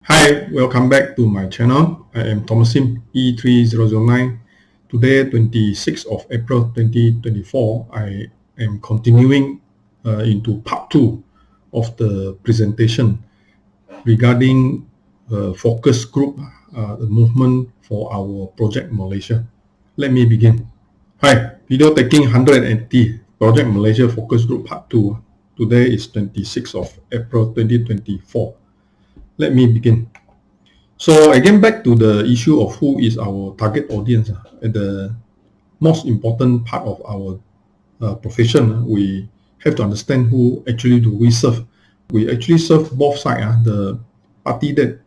Hi, welcome back to my channel. I am Thomas Sim, E3009. Today, 26th of April 2024, I am continuing into part 2 of the presentation regarding focus group, the movement for our Project Malaysia. Let me begin. Hi, video taking 180, Project Malaysia Focus Group Part 2. Today is 26th of April 2024. Let me begin. So again, back to the issue of who is our target audience. At the most important part of our profession, we have to understand who actually do we serve. We actually serve both sides. The party that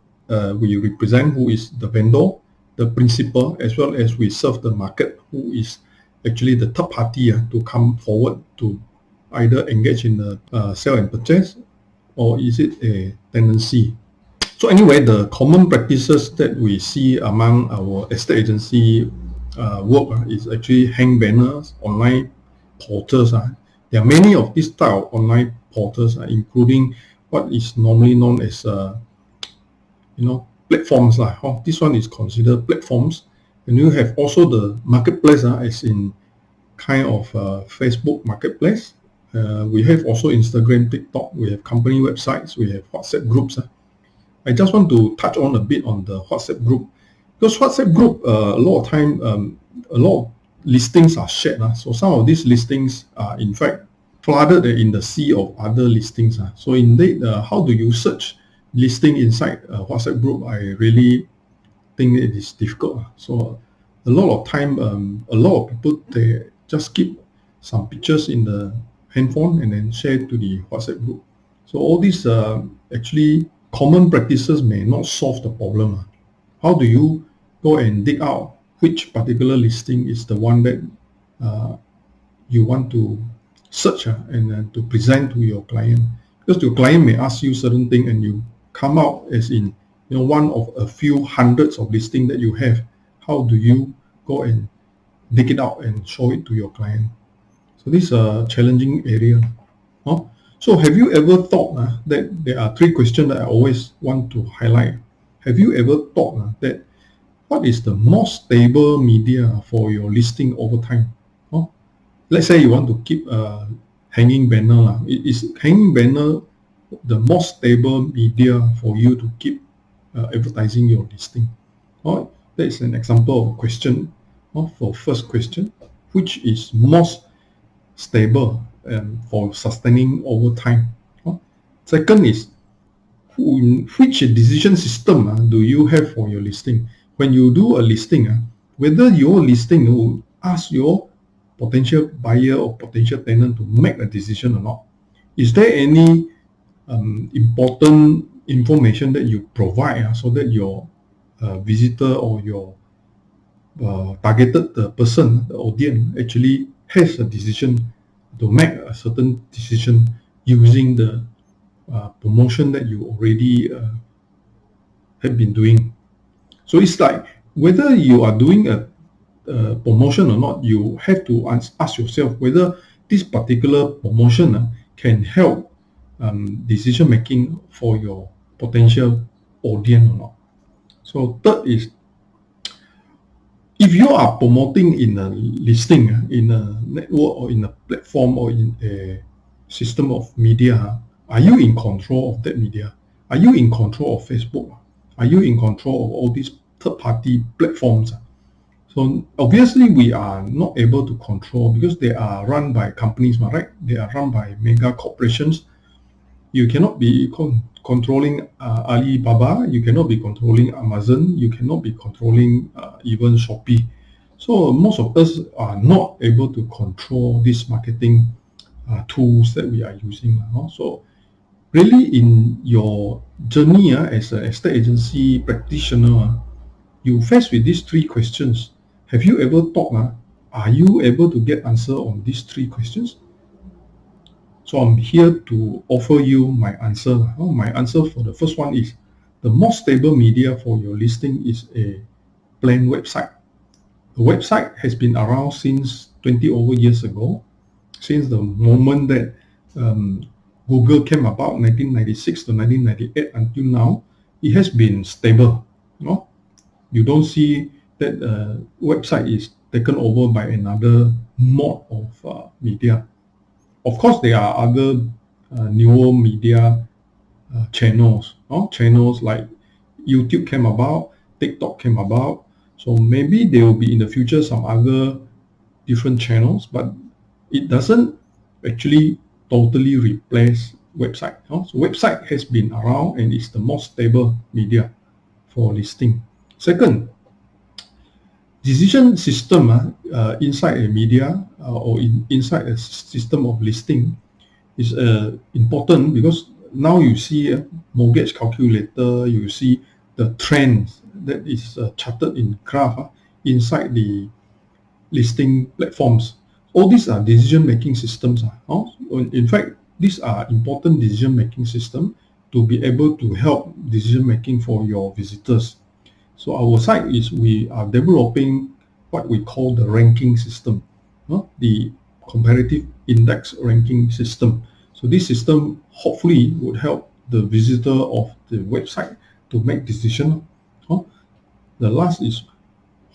we represent, who is the vendor, the principal, as well as we serve the market, who is actually the third party to come forward to either engage in the sell and purchase, or is it a tenancy. So anyway, the common practices that we see among our estate agency work is actually hang banners, online portals. There are many of these type of online portals, including what is normally known as platforms. This one is considered platforms. And you have also the marketplace, as in kind of Facebook marketplace. We have also Instagram, TikTok. We have company websites. We have WhatsApp groups. I just want to touch on a bit on the WhatsApp group, because WhatsApp group a lot of time a lot of listings are shared. So some of these listings are in fact flooded in the sea of other listings. So indeed, how do you search listing inside a WhatsApp group? I really think it is difficult. So a lot of time, a lot of people, they just keep some pictures in the handphone and then share to the WhatsApp group. So all these actually common practices may not solve the problem. How do you go and dig out which particular listing is the one that you want to search and to present to your client? Because your client may ask you certain thing and you come out as in one of a few hundreds of listings that you have. How do you go and dig it out and show it to your client? So this is a challenging area. So have you ever thought that there are three questions that I always want to highlight? Have you ever thought that what is the most stable media for your listing over time? Let's say you want to keep a hanging banner. Is hanging banner the most stable media for you to keep advertising your listing? That is an example of a question. For first question, which is most stable for sustaining over time? Second is, which decision system do you have for your listing? When you do a listing, whether your listing will ask your potential buyer or potential tenant to make a decision or not. Is there any important information that you provide so that your visitor or your targeted person, the audience, actually has a decision to make a certain decision using the promotion that you already have been doing? So it's like whether you are doing a promotion or not, you have to ask yourself whether this particular promotion can help decision making for your potential audience or not. So third is, if you are promoting in a listing, in a network or in a platform or in a system of media, are you in control of that media? Are you in control of Facebook? Are you in control of all these third-party platforms? So obviously we are not able to control because they are run by companies, right? They are run by mega corporations. You cannot be controlling Alibaba. You cannot be controlling Amazon. You cannot be controlling even Shopee. So most of us are not able to control these marketing tools that we are using. So really, in your journey as an estate agency practitioner, you face with these three questions. Have you ever thought, are you able to get answer on these three questions? So I'm here to offer you my answer. My answer for the first one is, the most stable media for your listing is a plain website. The website has been around since 20 over years ago, since the moment that Google came about, 1996 to 1998 until now. it has been stable. You don't see that website is taken over by another mode of media. Of course, there are other newer media channels. Channels like YouTube came about, TikTok came about. So maybe there will be in the future some other different channels, but it doesn't actually totally replace website. So website has been around and is the most stable media for listing. Second, decision system inside a media or inside a system of listing is important, because now you see a mortgage calculator, you see the trends that is charted in graph inside the listing platforms. All these are decision-making systems. In fact, these are important decision-making systems to be able to help decision-making for your visitors. So our side is we are developing what we call the ranking system, the comparative index ranking system. So this system hopefully would help the visitor of the website to make decision. The last is,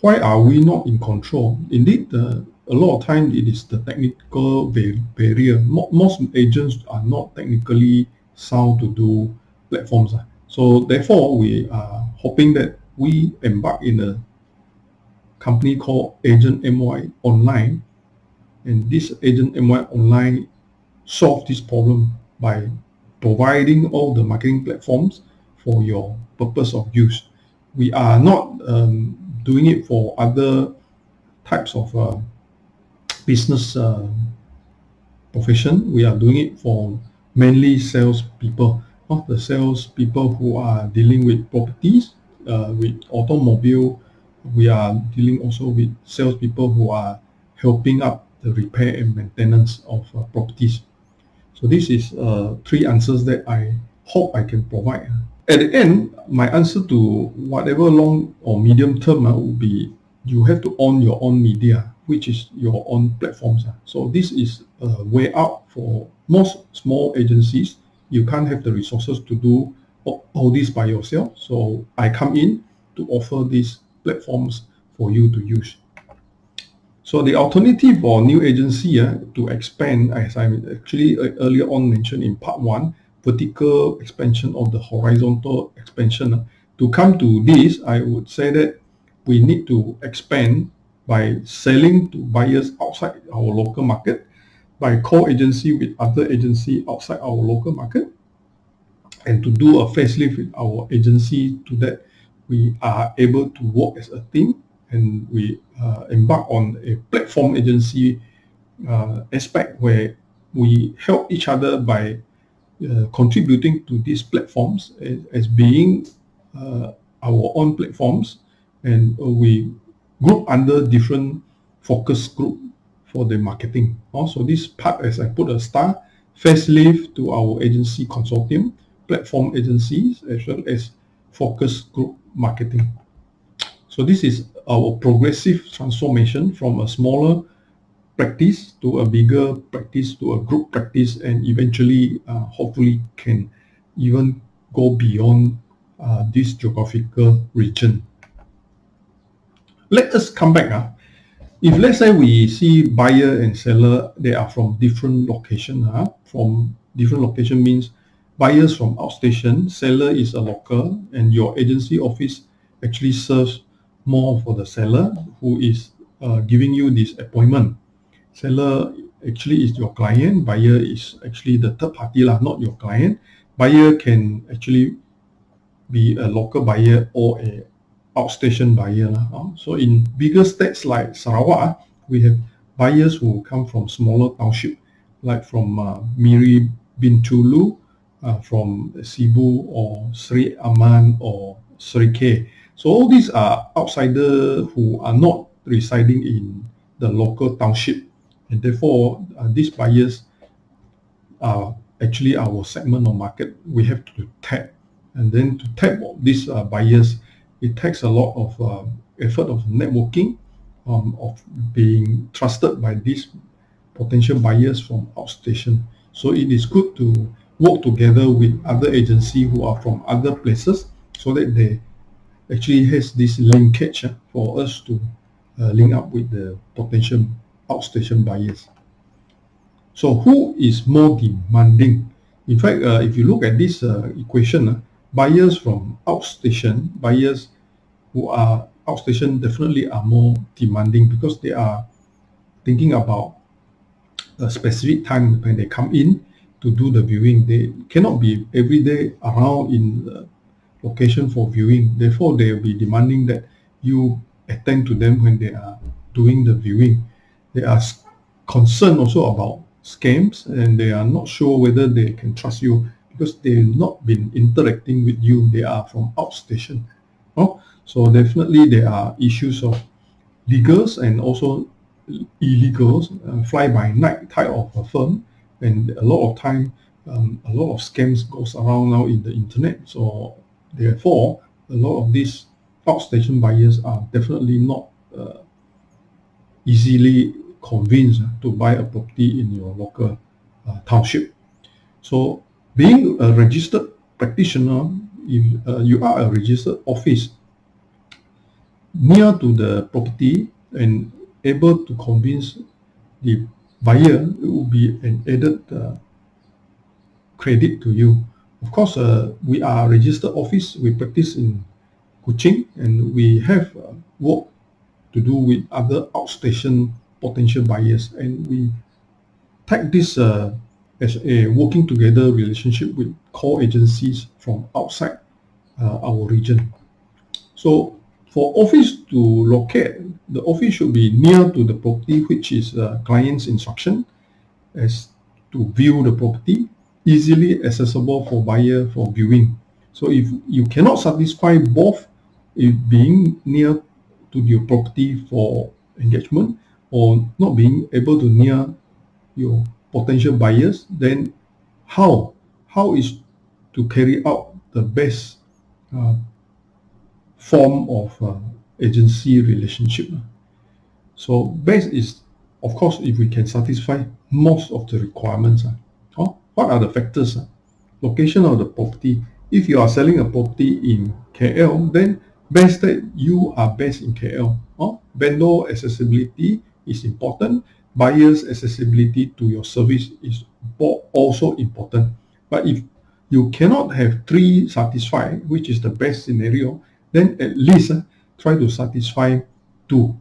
why are we not in control? Indeed, a lot of time it is the technical barrier. Most agents are not technically sound to do platforms. So therefore, we are hoping that we embark in a company called Agent MY Online, and this Agent MY Online solve this problem by providing all the marketing platforms for your purpose of use. We are not doing it for other types of business profession. We are doing it for mainly sales people, the sales people who are dealing with properties, with automobile. We are dealing also with sales people who are helping up the repair and maintenance of properties. So this is three answers that I hope I can provide. At the end, my answer to whatever long or medium term would be, you have to own your own media, which is your own platforms. So this is a way out for most small agencies. You can't have the resources to do all this by yourself. So I come in to offer these platforms for you to use. So the alternative for new agency to expand, as I actually earlier on mentioned in part 1, vertical expansion of the horizontal expansion. To come to this, I would say that we need to expand by selling to buyers outside our local market, by co-agency with other agency outside our local market, and to do a facelift with our agency, to that we are able to work as a team, and we embark on a platform agency aspect where we help each other by contributing to these platforms as being our own platforms, and we group under different focus group for the marketing. Also, this part, as I put a star, facelift to our agency consortium, platform agencies, as well as focus group marketing. So this is our progressive transformation from a smaller practice to a bigger practice to a group practice, and eventually hopefully can even go beyond this geographical region. Let us come back. If let's say we see buyer and seller, they are from different location. From different location means buyers from outstation, seller is a local, and your agency office actually serves more for the seller who is giving you this appointment. Seller actually is your client, buyer is actually the third party, not your client. Buyer can actually be a local buyer or a outstation buyer. So in bigger states like Sarawak, we have buyers who come from smaller township, like from Miri bin Chulu, from Cebu or Sri Aman or Sri K. So all these are outsiders who are not residing in the local township, and therefore these buyers are actually our segment of market we have to tap. And then to tap these buyers, it takes a lot of effort of networking, of being trusted by these potential buyers from outstation. So it is good to work together with other agencies who are from other places, so so that they actually has this linkage for us to link up with the potential outstation buyers. So who is more demanding? In fact, if you look at this equation, buyers from outstation, buyers who are outstation definitely are more demanding because they are thinking about a specific time when they come in to do the viewing. They cannot be every day around in the location for viewing. Therefore, they will be demanding that you attend to them when they are doing the viewing. They are concerned also about scams, and they are not sure whether they can trust you because they've not been interacting with you. They are from outstation. Oh, so definitely there are issues of legals and also illegals, fly-by-night type of a firm, and a lot of time, a lot of scams goes around now in the internet. So therefore, a lot of these outstation buyers are definitely not easily convinced to buy a property in your local township. So being a registered practitioner, if you are a registered office near to the property and able to convince the buyer, it will be an added credit to you. Of course, we are a registered office. We practice in Kuching, and we have work to do with other outstation potential buyers, and we take this as a working together relationship with core agencies from outside our region. So for office to locate, the office should be near to the property, which is client's instruction as to view the property, easily accessible for buyer for viewing. So if you cannot satisfy both, it being near to your property for engagement or not being able to near your potential buyers, then how is to carry out the best form of agency relationship? So best is, of course, if we can satisfy most of the requirements. What are the factors? Location of the property. If you are selling a property in KL, then best that you are based in KL. Vendor accessibility is important. Buyer's accessibility to your service is also important. But if you cannot have three satisfied, which is the best scenario, then at least try to satisfy two.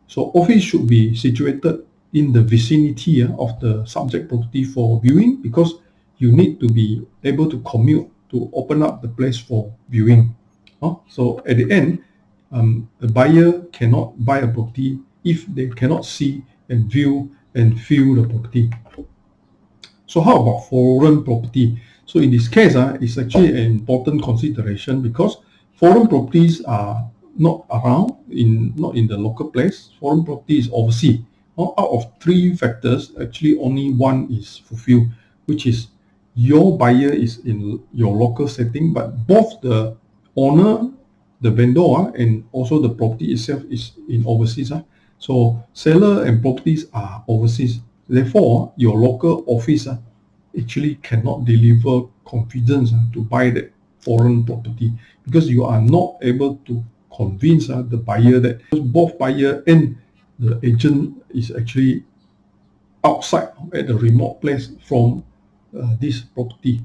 So office should be situated in the vicinity of the subject property for viewing, because you need to be able to commute to open up the place for viewing. So at the end, the buyer cannot buy a property if they cannot see and view and feel the property. So how about foreign property? So in this case, it's actually an important consideration because foreign properties are not around, not in the local place. Foreign property is overseas. Out of three factors, actually only one is fulfilled, which is your buyer is in your local setting, but both the owner, the vendor, and also the property itself is in overseas. So seller and properties are overseas. Therefore, your local office actually cannot deliver confidence to buy that foreign property, because you are not able to convince the buyer that both buyer and the agent is actually outside at the remote place from this property.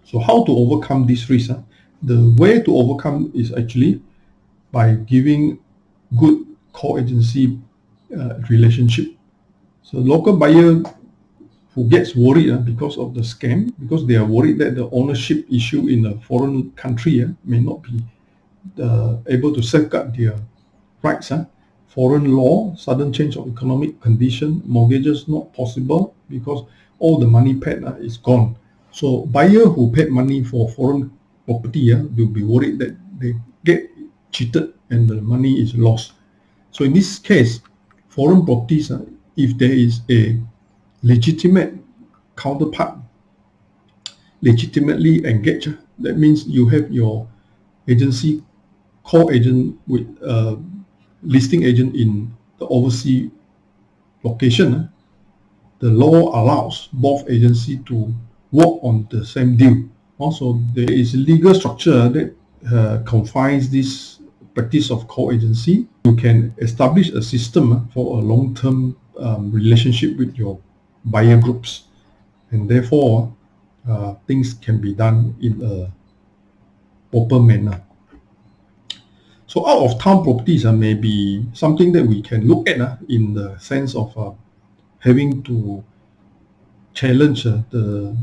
So how to overcome this risk? The way to overcome is actually by giving good co-agency relationship. So local buyer who gets worried because of the scam, because they are worried that the ownership issue in a foreign country may not be able to safeguard their rights. Foreign law, sudden change of economic condition, mortgages not possible because all the money paid is gone. So buyer who paid money for foreign property will be worried that they get cheated and the money is lost. So in this case, foreign properties, if there is a legitimate counterpart, legitimately engaged, that means you have your agency, core agent with listing agent in the overseas location. The law allows both agencies to work on the same deal. Also, there is legal structure that confines this practice of co-agency. You can establish a system for a long-term relationship with your buyer groups, and therefore things can be done in a proper manner. So out of town properties may be something that we can look at in the sense of having to challenge the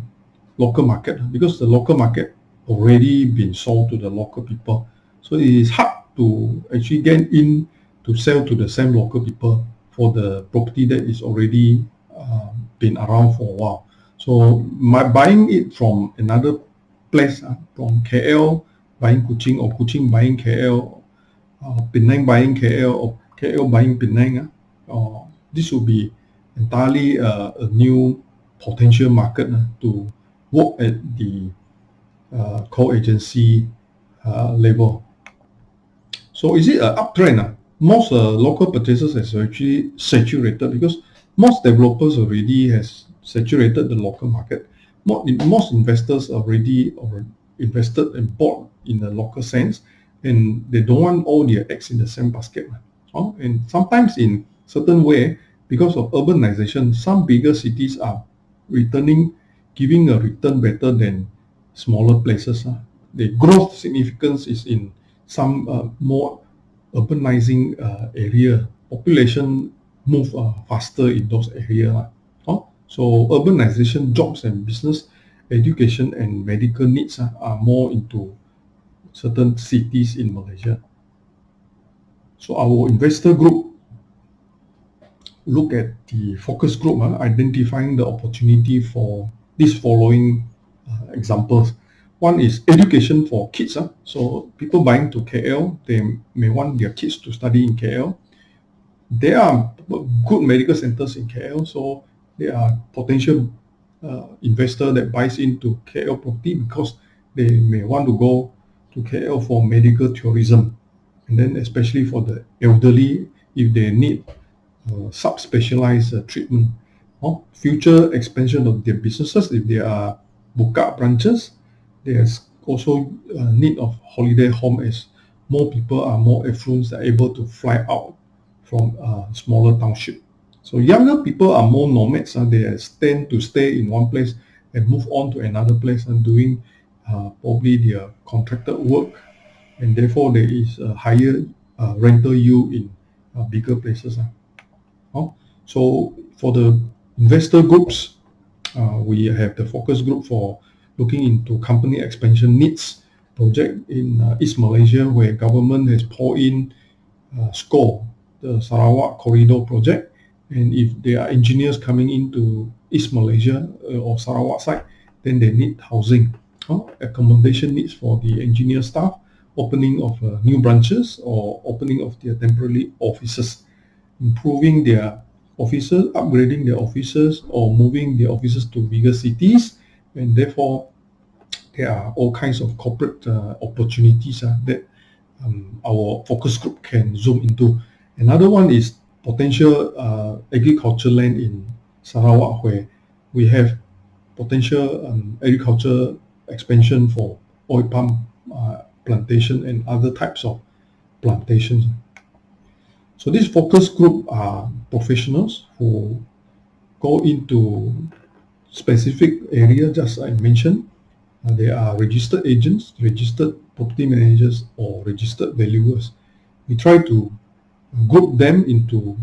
local market, because the local market already been sold to the local people. So it is hard to actually get in to sell to the same local people for the property that is already been around for a while. So buying it from another place, from KL buying Kuching, or Kuching buying KL, Penang buying KL, or KL buying Penang, this will be entirely a new potential market to work at the co-agency level. So is it an uptrend? Most local purchasers has actually saturated, because most developers already has saturated the local market. Most investors already invested and bought in the local sense, and they don't want all their eggs in the same basket. And sometimes in certain way, because of urbanization, some bigger cities are giving a return better than smaller places. The growth significance is in some more urbanizing area. Population move faster in those areas. So urbanization, jobs and business, education and medical needs are more into certain cities in Malaysia. So our investor group look at the focus group, identifying the opportunity for these following examples. One is education for kids. So people buying to KL, they may want their kids to study in KL. There are good medical centers in KL, so there are potential investor that buys into KL property because they may want to go to KL for medical tourism, and then especially for the elderly, if they need subspecialized treatment. Future expansion of their businesses, if they are buka branches, there's also need of holiday home, as more people are more affluent, are able to fly out from smaller township. So younger people are more nomads, they tend to stay in one place and move on to another place and doing probably their contracted work, and therefore there is a higher rental yield in bigger places. So for the investor groups, we have the focus group for looking into company expansion needs project in East Malaysia, where government has poured in SCORE, the Sarawak Corridor project. And if there are engineers coming into East Malaysia or Sarawak side, then they need housing, accommodation needs for the engineer staff, opening of new branches or opening of their temporary offices, improving their offices, upgrading their offices, or moving their offices to bigger cities. And therefore there are all kinds of corporate opportunities that our focus group can zoom into. Another one is potential agriculture land in Sarawak, where we have potential agriculture expansion for oil palm plantation and other types of plantations. So this focus group are professionals who go into specific area, just I mentioned. They are registered agents, registered property managers, or registered valuers. We try to group them into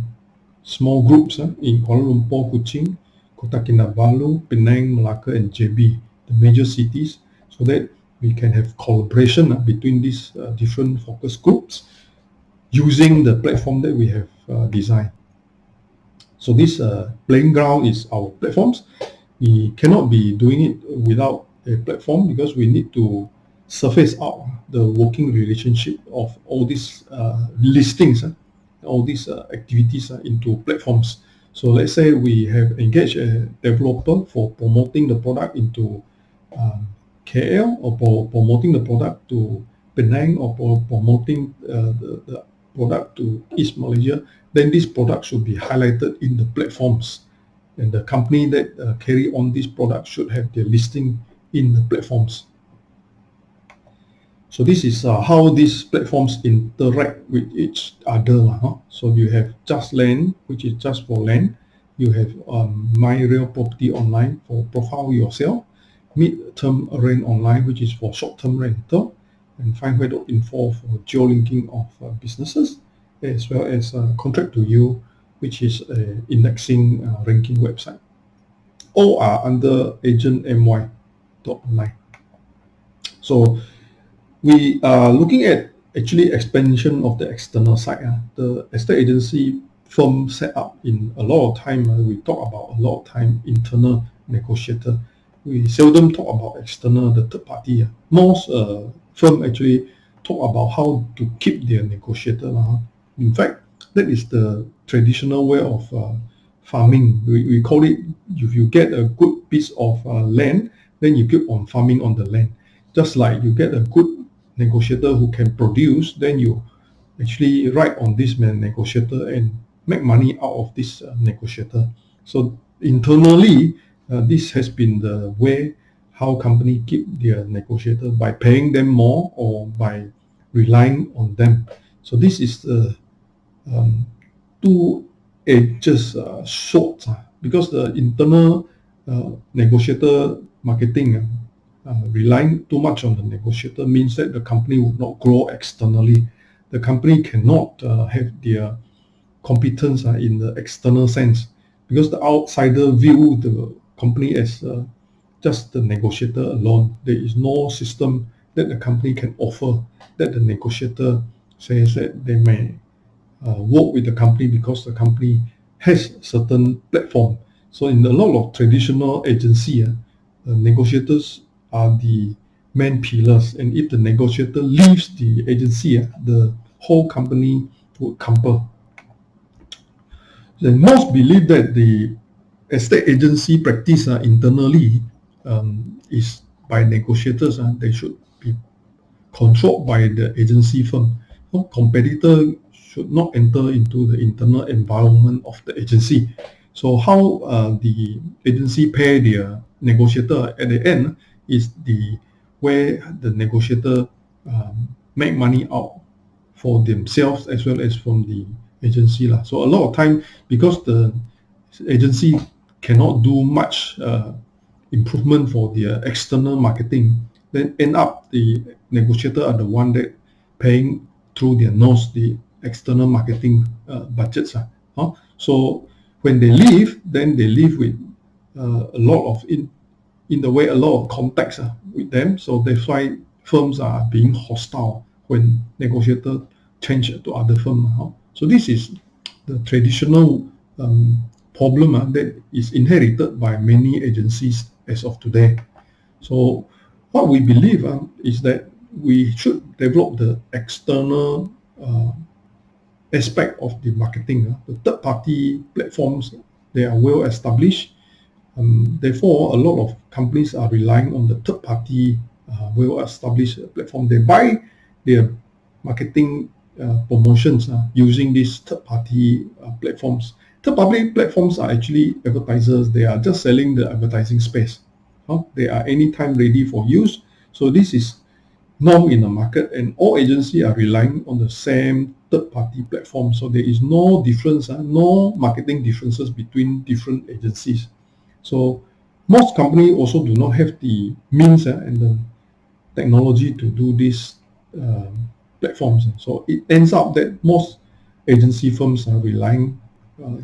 small groups in Kuala Lumpur, Kuching, Kota Kinabalu, Penang, Malacca, and JB, the major cities, so that we can have collaboration between these different focus groups using the platform that we have designed. So this playing ground is our platforms. We cannot be doing it without a platform, because we need to surface out the working relationship of all these listings, all these activities into platforms. So let's say we have engaged a developer for promoting the product into KL, or promoting the product to Penang, or promoting the product to East Malaysia, then this product should be highlighted in the platforms, and the company that carry on this product should have their listing in the platforms. So this is how these platforms interact with each other. So you have Just Land, which is just for land. You have My Real Property Online for profile yourself. Mid-term rent online, which is for short-term rental. And Find.info for geolinking of businesses, as well as Contract to You, which is a indexing ranking website. All are under agentmy.online. So we are looking at actually expansion of the external side. The estate agency firm set up in a lot of time, we talk about a lot of time internal negotiator. We seldom talk about external, the third party. Most firm actually talk about how to keep their negotiator. In fact, that is the traditional way of farming. We call it, if you get a good piece of land, then you keep on farming on the land. Just like you get a good negotiator who can produce, then you actually write on this negotiator and make money out of this negotiator. So internally, this has been the way how company keep their negotiator, by paying them more or by relying on them. So this is the two edges sword, because the internal negotiator marketing, relying too much on the negotiator means that the company will not grow externally. The company cannot have their competence in the external sense, because the outsider view the company as just the negotiator alone. There is no system that the company can offer that the negotiator says that they may work with the company because the company has certain platform. So in a lot of traditional agency, negotiators are the main pillars, and if the negotiator leaves the agency, the whole company would crumble. Then most believe that the estate agency practice internally is by negotiators. They should be controlled by the agency firm. No competitor should not enter into the internal environment of the agency. So how the agency pay their negotiator at the end is the where the negotiator make money out for themselves as well as from the agency. So a lot of time, because the agency cannot do much improvement for their external marketing, then end up the negotiator are the one that paying through their nose the external marketing budgets. So when they leave, then they leave with a lot of in the way a lot of contacts with them. So that's why firms are being hostile when negotiators change to other firms. So this is the traditional problem that is inherited by many agencies as of today. So what we believe is that we should develop the external aspect of the marketing. The third-party platforms, they are well established. Therefore, a lot of companies are relying on the third-party well-established platform. They buy their marketing promotions using these third-party platforms. Third-party platforms are actually advertisers. They are just selling the advertising space. They are anytime ready for use. So this is norm in the market, and all agencies are relying on the same third-party platform. So there is no difference, no marketing differences between different agencies. So most companies also do not have the means and the technology to do these platforms. So it ends up that most agency firms are relying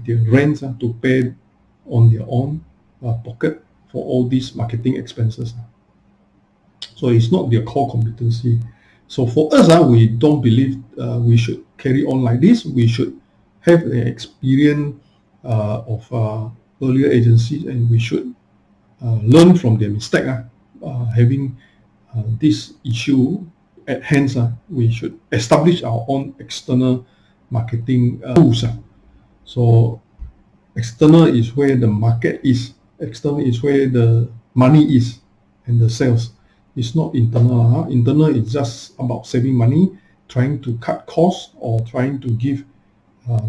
their rents to pay on their own pocket for all these marketing expenses. So it's not their core competency. So for us, we don't believe we should carry on like this. We should have the experience of earlier agencies, and we should learn from their mistake. Having this issue at hand, we should establish our own external marketing tools. So external is where the market is. External is where the money is and the sales. It's not internal. Internal is just about saving money, trying to cut costs, or trying to give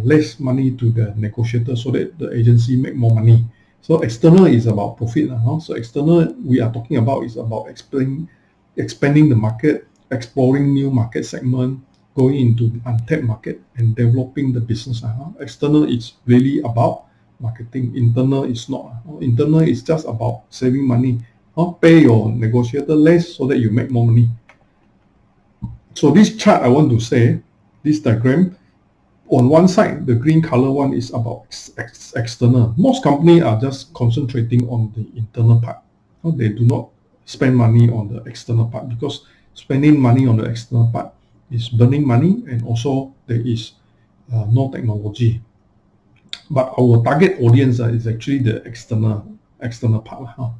less money to the negotiator so that the agency make more money. So external is about profit. So external we are talking about is about expanding the market, exploring new market segment, going into untapped market and developing the business. External is really about marketing. Internal is not. Internal is just about saving money. Pay your negotiator less so that you make more money. So this chart, I want to say, this diagram, on one side, the green color one is about external. Most companies are just concentrating on the internal part. They do not spend money on the external part, because spending money on the external part is burning money, and also there is no technology. But our target audience is actually the external part.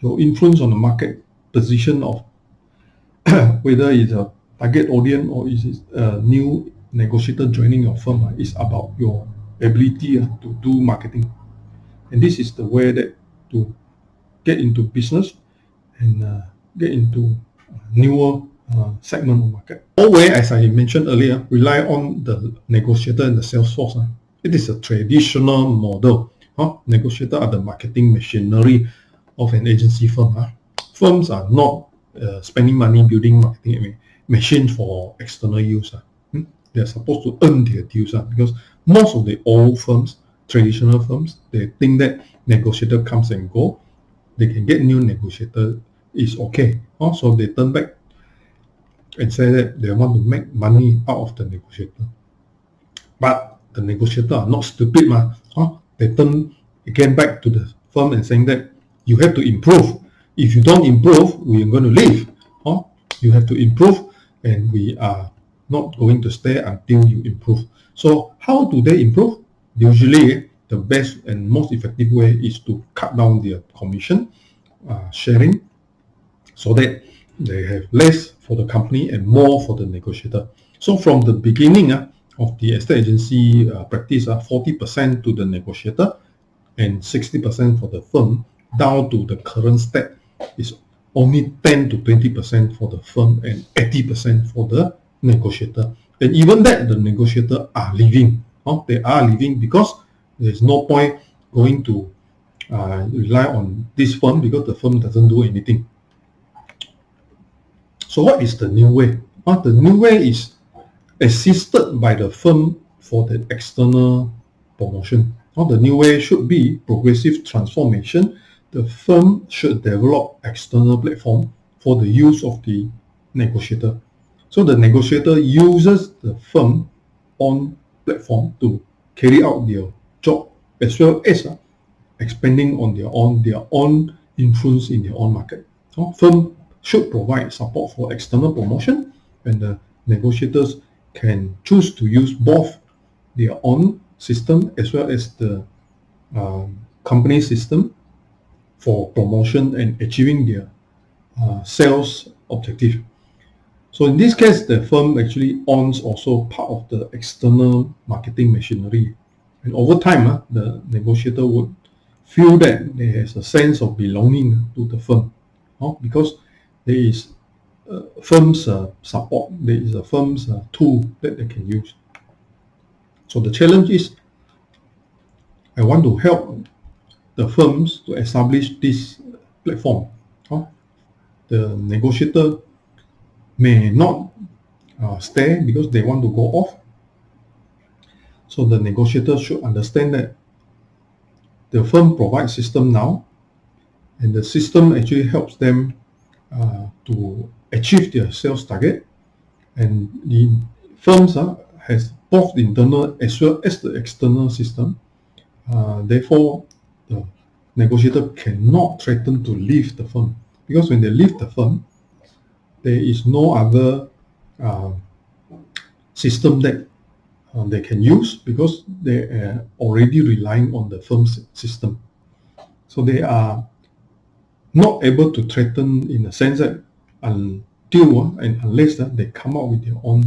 Your influence on the market position of whether it's a target audience or is it a new negotiator joining your firm, is about your ability to do marketing. And this is the way that to get into business and get into newer segment of market. Always, as I mentioned earlier, rely on the negotiator and the sales force. It is a traditional model. Negotiator are the marketing machinery of an agency firm. Firms are not spending money building marketing machine for external use. They are supposed to earn their dues, because most of the old firms, traditional firms, they think that negotiator comes and go. They can get new negotiator, is okay. So they turn back and say that they want to make money out of the negotiator. But the negotiator are not stupid. They turn again back to the firm and saying that you have to improve. If you don't improve, we are going to leave. You have to improve, and we are not going to stay until you improve. So how do they improve? Usually, the best and most effective way is to cut down their commission sharing, so that they have less for the company and more for the negotiator. So from the beginning of the estate agency practice, 40% to the negotiator and 60% for the firm, down to the current state is only 10 to 20% for the firm and 80% for the negotiator. And even that, the negotiator are leaving. They are leaving because there's no point going to rely on this firm, because the firm doesn't do anything. So what is the new way? The new way is assisted by the firm for the external promotion. The new way should be progressive transformation. The firm should develop external platform for the use of the negotiator. So the negotiator uses the firm on platform to carry out their job, as well as expanding on their own influence in their own market. Firm should provide support for external promotion, and the negotiators can choose to use both their own system as well as the company system for promotion and achieving their sales objective. So in this case, the firm actually owns also part of the external marketing machinery. And over time, the negotiator would feel that there is a sense of belonging to the firm, because there is firm's support, there is a firm's tool that they can use. So the challenge is, I want to help the firms to establish this platform. The negotiator may not stay because they want to go off. So the negotiator should understand that the firm provides system now, and the system actually helps them to achieve their sales target. And the firms has both the internal as well as the external system. Therefore, the negotiator cannot threaten to leave the firm, because when they leave the firm, there is no other system that they can use, because they are already relying on the firm's system. So they are not able to threaten in the sense that until and unless they come up with their own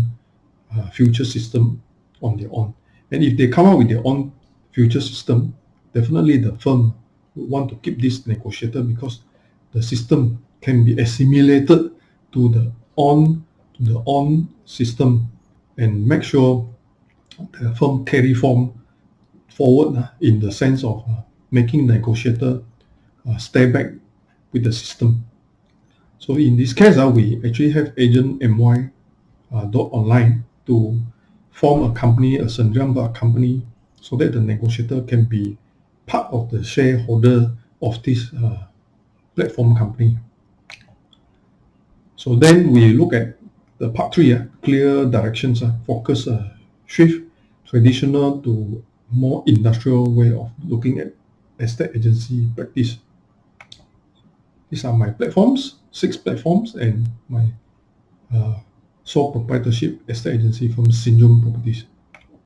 future system on their own. And if they come up with their own future system, definitely the firm would want to keep this negotiator, because the system can be assimilated to the on system and make sure the firm carry forward in the sense of making negotiator stay back with the system. So in this case, we actually have agent my .online to form a company, a Senjamba company, so that the negotiator can be part of the shareholder of this platform company. So then we look at the part 3, clear directions, focus, shift traditional to more industrial way of looking at estate agency practice. These are my platforms, 6 platforms, and my sole proprietorship estate agency from Syndrome Properties.